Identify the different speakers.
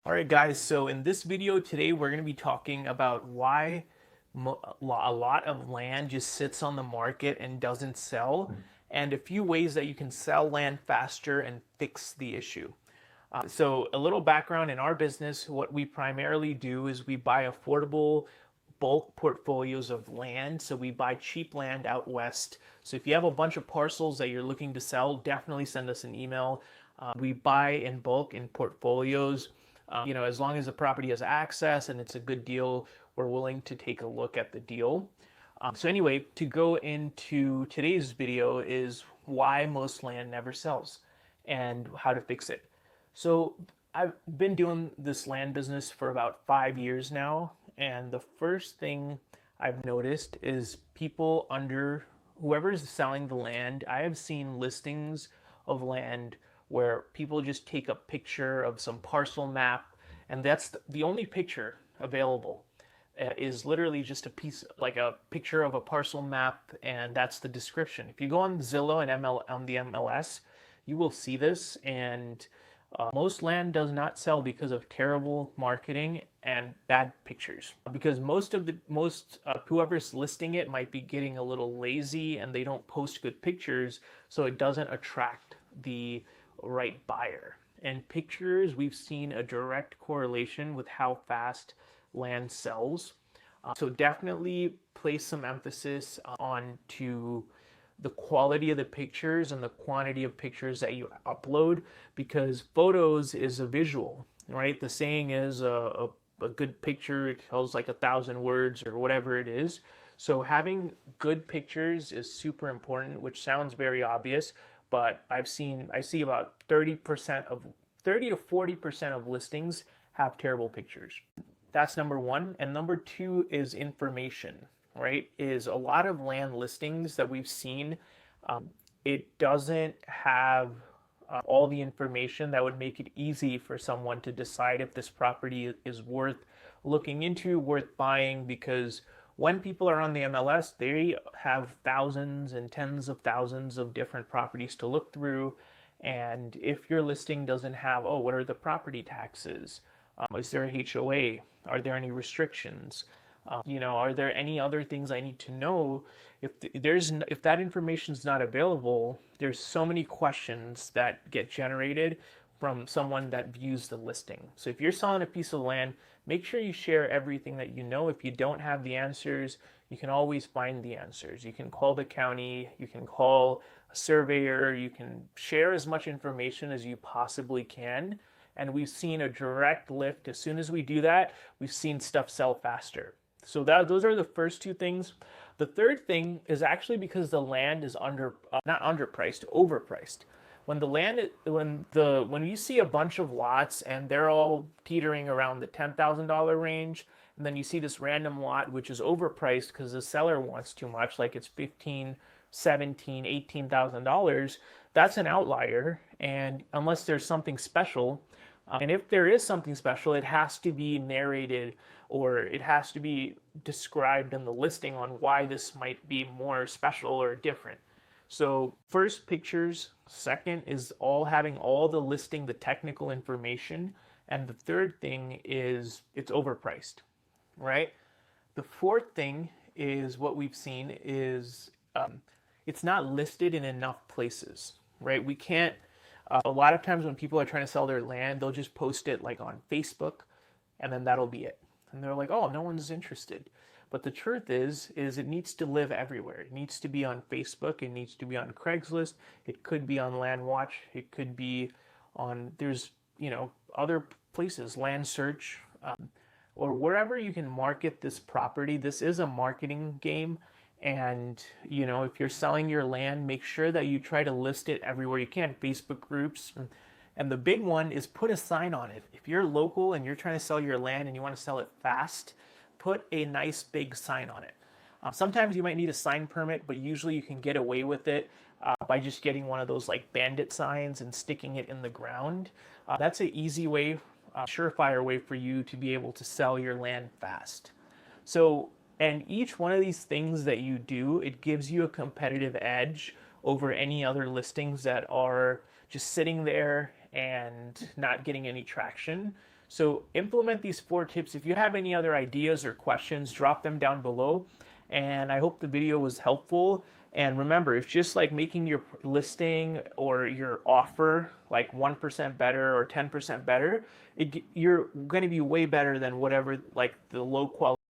Speaker 1: All right, guys, so in this video today, we're going to be talking about why a lot of land just sits on the market and doesn't sell, and a few ways that you can sell land faster and fix the issue. So a little background in our business, what we primarily do is we buy affordable bulk portfolios of land. So we buy cheap land out west. So if you have a bunch of parcels that you're looking to sell, definitely send us an email. We buy in bulk in portfolios. As long as the property has access and it's a good deal, we're willing to take a look at the deal. So anyway, to go into today's video is why most land never sells and how to fix it. So I've been doing this land business for about 5 years now, and the first thing I've noticed is people under whoever's selling the land. I have seen listings of land where people just take a picture of some parcel map, and that's the only picture available is literally just a piece, like a picture of a parcel map, and that's the description. If you go on Zillow and on the MLS, you will see this, and most land does not sell because of terrible marketing and bad pictures. Because whoever's listing it might be getting a little lazy and they don't post good pictures, so it doesn't attract the right buyer. And pictures, we've seen a direct correlation with how fast land sells. So definitely place some emphasis on to the quality of the pictures and the quantity of pictures that you upload, because photos is a visual, right? The saying is a good picture tells like 1,000 words or whatever it is. So having good pictures is super important, which sounds very obvious, but I see about 30 to 40% of listings have terrible pictures. That's number one. And number two is information, right? Is a lot of land listings that we've seen, it doesn't have all the information that would make it easy for someone to decide if this property is worth looking into, worth buying, because when people are on the MLS, they have thousands and tens of thousands of different properties to look through. And if your listing doesn't have, oh, what are the property taxes? Is there a HOA? Are there any restrictions? Are there any other things I need to know? If that information is not available, there's so many questions that get generated from someone that views the listing. So if you're selling a piece of land, make sure you share everything that you know. If you don't have the answers, you can always find the answers. You can call the county, you can call a surveyor, you can share as much information as you possibly can. And we've seen a direct lift. As soon as we do that, we've seen stuff sell faster. So those are the first two things. The third thing is actually because the land is not underpriced, overpriced. When you see a bunch of lots and they're all teetering around the $10,000 range, and then you see this random lot which is overpriced because the seller wants too much, like it's 15, 17, $18,000, that's an outlier. And unless there's something special, and if there is something special, it has to be narrated or it has to be described in the listing on why this might be more special or different. So first, pictures. Second is having all the listing, the technical information. And the third thing is it's overpriced, right? The fourth thing is what we've seen is it's not listed in enough places, right? We can't, a lot of times when people are trying to sell their land, they'll just post it like on Facebook and then that'll be it. And they're like, oh, no one's interested. But the truth is it needs to live everywhere. It needs to be on Facebook. It needs to be on Craigslist. It could be on LandWatch. It could be on, other places, Land Search, or wherever you can market this property. This is a marketing game. And, if you're selling your land, make sure that you try to list it everywhere you can, Facebook groups. And the big one is put a sign on it. If you're local and you're trying to sell your land and you want to sell it fast, put a nice big sign on it. Sometimes you might need a sign permit, but usually you can get away with it by just getting one of those like bandit signs and sticking it in the ground. That's an easy way, surefire way for you to be able to sell your land fast. So, and each one of these things that you do, it gives you a competitive edge over any other listings that are just sitting there and not getting any traction. So implement these 4 tips. If you have any other ideas or questions, drop them down below. And I hope the video was helpful. And remember, it's just like making your listing or your offer like 1% better or 10% better. You're going to be way better than whatever like the low quality